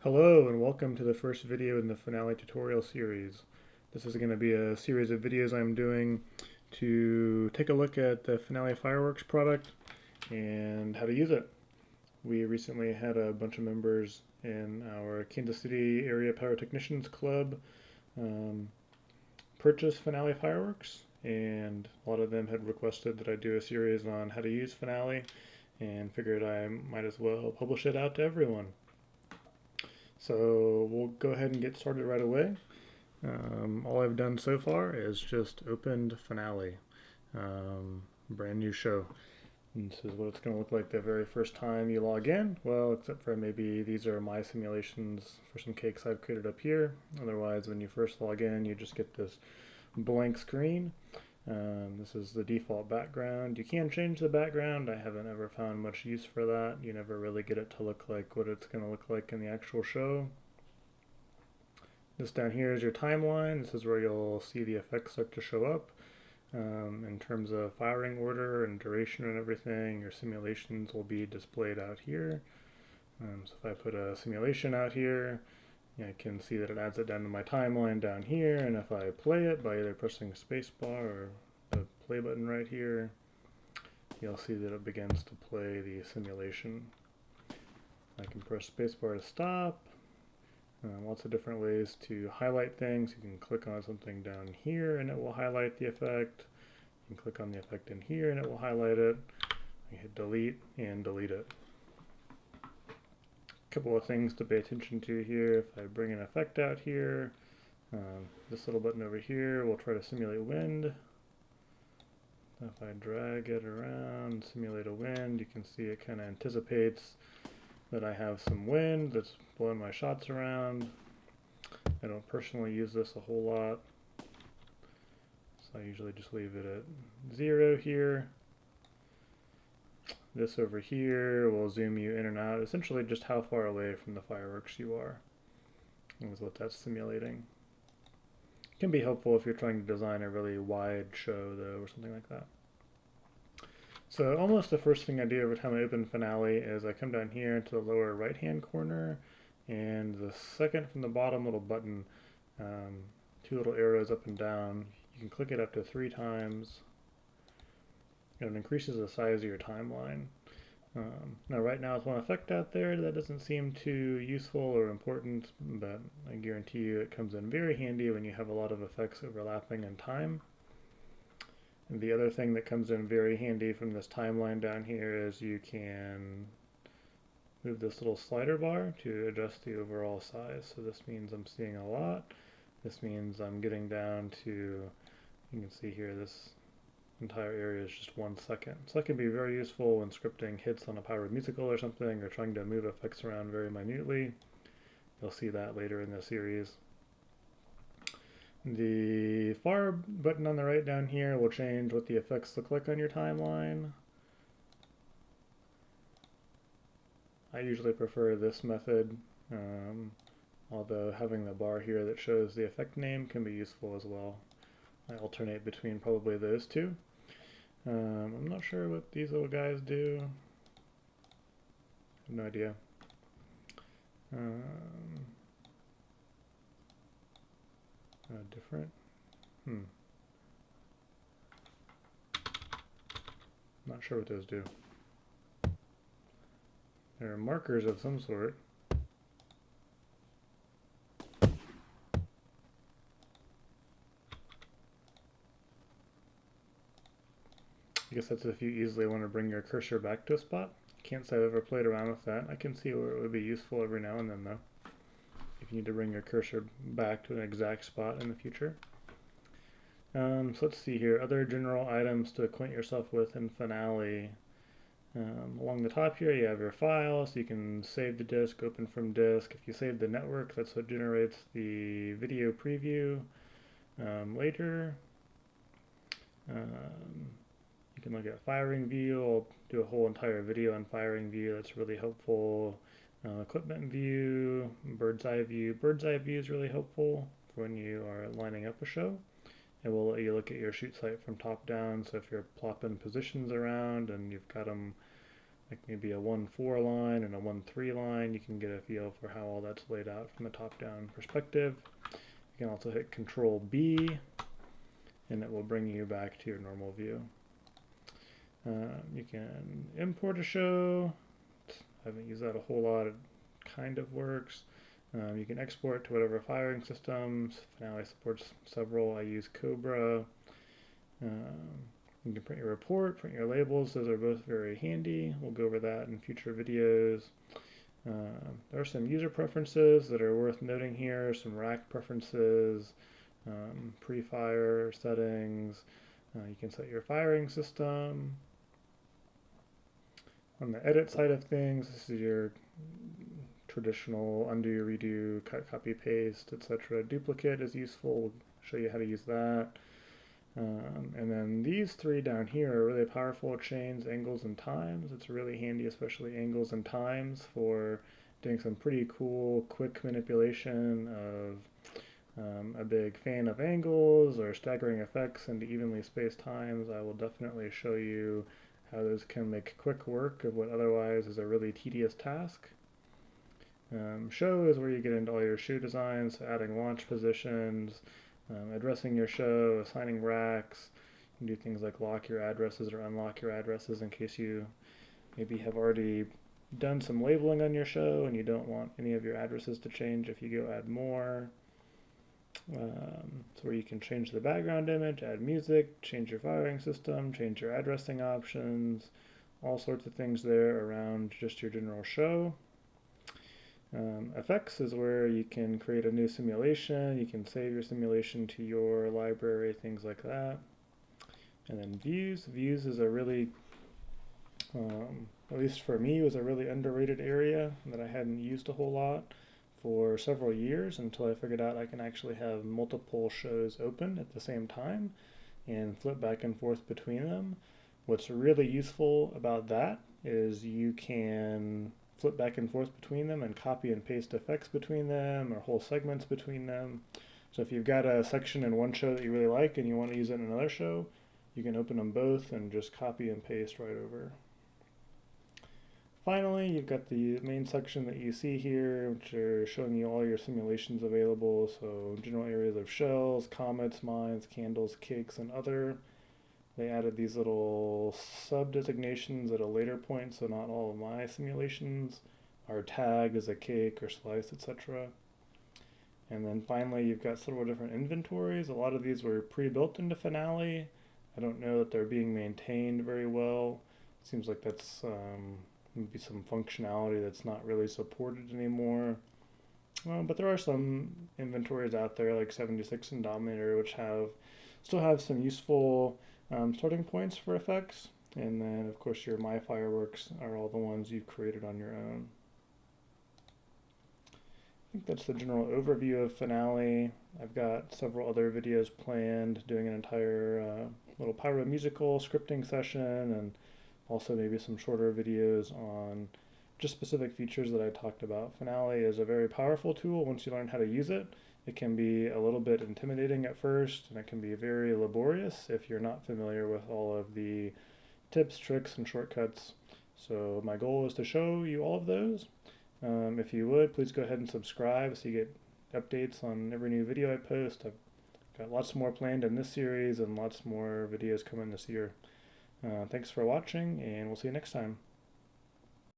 Hello and welcome to the first video in the Finale tutorial series. This is going to be a series of videos I'm doing to take a look at the Finale Fireworks product and how to use it. We recently had a bunch of members in our Kansas City Area Pyrotechnicians Club purchase Finale Fireworks, and a lot of them had requested that I do a series on how to use Finale, and figured I might as well publish it out to everyone. So we'll go ahead and get started right away. All I've done so far is just opened Finale, brand new show. And this is what it's going to look like the very first time you log in. Well, except for maybe these are my simulations for some cakes I've created up here. Otherwise, when you first log in, you just get this blank screen. This is the default background. You can change the background. I haven't ever found much use for that. You never really get it to look like what it's going to look like in the actual show. This down here is your timeline. This is where you'll see the effects start to show up. In terms of firing order and duration and everything, your simulations will be displayed out here. So if I put a simulation out here, I can see that it adds it down to my timeline down here, and if I play it by either pressing spacebar or the play button right here, you'll see that it begins to play the simulation. I can press spacebar to stop. Lots of different ways to highlight things. You can click on something down here and it will highlight the effect. You can click on the effect in here and it will highlight it. You hit delete and delete it. Couple of things to pay attention to here. If I bring an effect out here, this little button over here will try to simulate wind. If I drag it around, simulate a wind, you can see it kind of anticipates that I have some wind that's blowing my shots around. I don't personally use this a whole lot, so I usually just leave it at 0 here. This over here will zoom you in and out, essentially just how far away from the fireworks you are, is what that's simulating. It can be helpful if you're trying to design a really wide show, though, or something like that. So almost the first thing I do every time I open Finale is I come down here into the lower right-hand corner, and the second from the bottom little button, two little arrows up and down, you can click it up to 3 times. And it increases the size of your timeline. Now right now there's one effect out there that doesn't seem too useful or important, but I guarantee you it comes in very handy when you have a lot of effects overlapping in time. And the other thing that comes in very handy from this timeline down here is you can move this little slider bar to adjust the overall size. So this means I'm seeing a lot. This means I'm getting down to, you can see here, this entire area is just 1 second. So that can be very useful when scripting hits on a powered musical or something, or trying to move effects around very minutely. You'll see that later in the series. The far button on the right down here will change what the effects look like on your timeline. I usually prefer this method, although having the bar here that shows the effect name can be useful as well. I alternate between probably those two. I'm not sure what these little guys do. I have no idea. Different. Not sure what those do. They're markers of some sort. I guess that's if you easily want to bring your cursor back to a spot. Can't say I've ever played around with that. I can see where it would be useful every now and then, though, if you need to bring your cursor back to an exact spot in the future. So let's see here. Other general items to acquaint yourself with in Finale. Along the top here, you have your file, so you can save the disk, open from disk. If you save the network, that's what generates the video preview later. You can look at firing view. I'll do a whole entire video on firing view. That's really helpful. Equipment view, bird's eye view. Bird's eye view is really helpful for when you are lining up a show. It will let you look at your shoot site from top down. So if you're plopping positions around and you've got them like maybe a 1-4 line and a 1-3 line. You can get a feel for how all that's laid out from the top-down perspective. You can also hit Control B, and it will bring you back to your normal view. You can import a show. I haven't used that a whole lot. It kind of works. You can export to whatever firing systems. Finale supports several. I use Cobra. You can print your report, print your labels. Those are both very handy. We'll go over that in future videos. There are some user preferences that are worth noting here. Some rack preferences, pre-fire settings. You can set your firing system. On the edit side of things, this is your traditional undo, redo, cut, copy, paste, etc. Duplicate is useful. We'll show you how to use that. And then these three down here are really powerful: chains, angles, and times. It's really handy, especially angles and times, for doing some pretty cool, quick manipulation of a big fan of angles or staggering effects into evenly spaced times. I will definitely show you how those can make quick work of what otherwise is a really tedious task. Show is where you get into all your show designs, adding launch positions, addressing your show, assigning racks. You can do things like lock your addresses or unlock your addresses in case you maybe have already done some labeling on your show and you don't want any of your addresses to change if you go add more. So where you can change the background image, add music, change your firing system, change your addressing options, all sorts of things there around just your general show. Effects is where you can create a new simulation. You can save your simulation to your library, things like that. And then views. Views is a really, at least for me, was a really underrated area that I hadn't used a whole lot for several years until I figured out I can actually have multiple shows open at the same time and flip back and forth between them. What's really useful about that is you can flip back and forth between them and copy and paste effects between them or whole segments between them. So if you've got a section in one show that you really like and you want to use it in another show, you can open them both and just copy and paste right over. Finally, you've got the main section that you see here, which are showing you all your simulations available. So general areas of shells, comets, mines, candles, cakes, and other. They added these little sub-designations at a later point, so not all of my simulations are tagged as a cake or slice, etc. And then finally, you've got several different inventories. A lot of these were pre-built into Finale. I don't know that they're being maintained very well. It seems like that's maybe some functionality that's not really supported anymore. But there are some inventories out there, like 76 and Dominator, which still have some useful starting points for effects. And then, of course, your My Fireworks are all the ones you've created on your own. I think that's the general overview of Finale. I've got several other videos planned, doing an entire little pyro musical scripting session, and also maybe some shorter videos on just specific features that I talked about. Finale is a very powerful tool once you learn how to use it. It can be a little bit intimidating at first, and it can be very laborious if you're not familiar with all of the tips, tricks, and shortcuts. So my goal is to show you all of those. If you would, please go ahead and subscribe so you get updates on every new video I post. I've got lots more planned in this series and lots more videos coming this year. Thanks for watching, and we'll see you next time.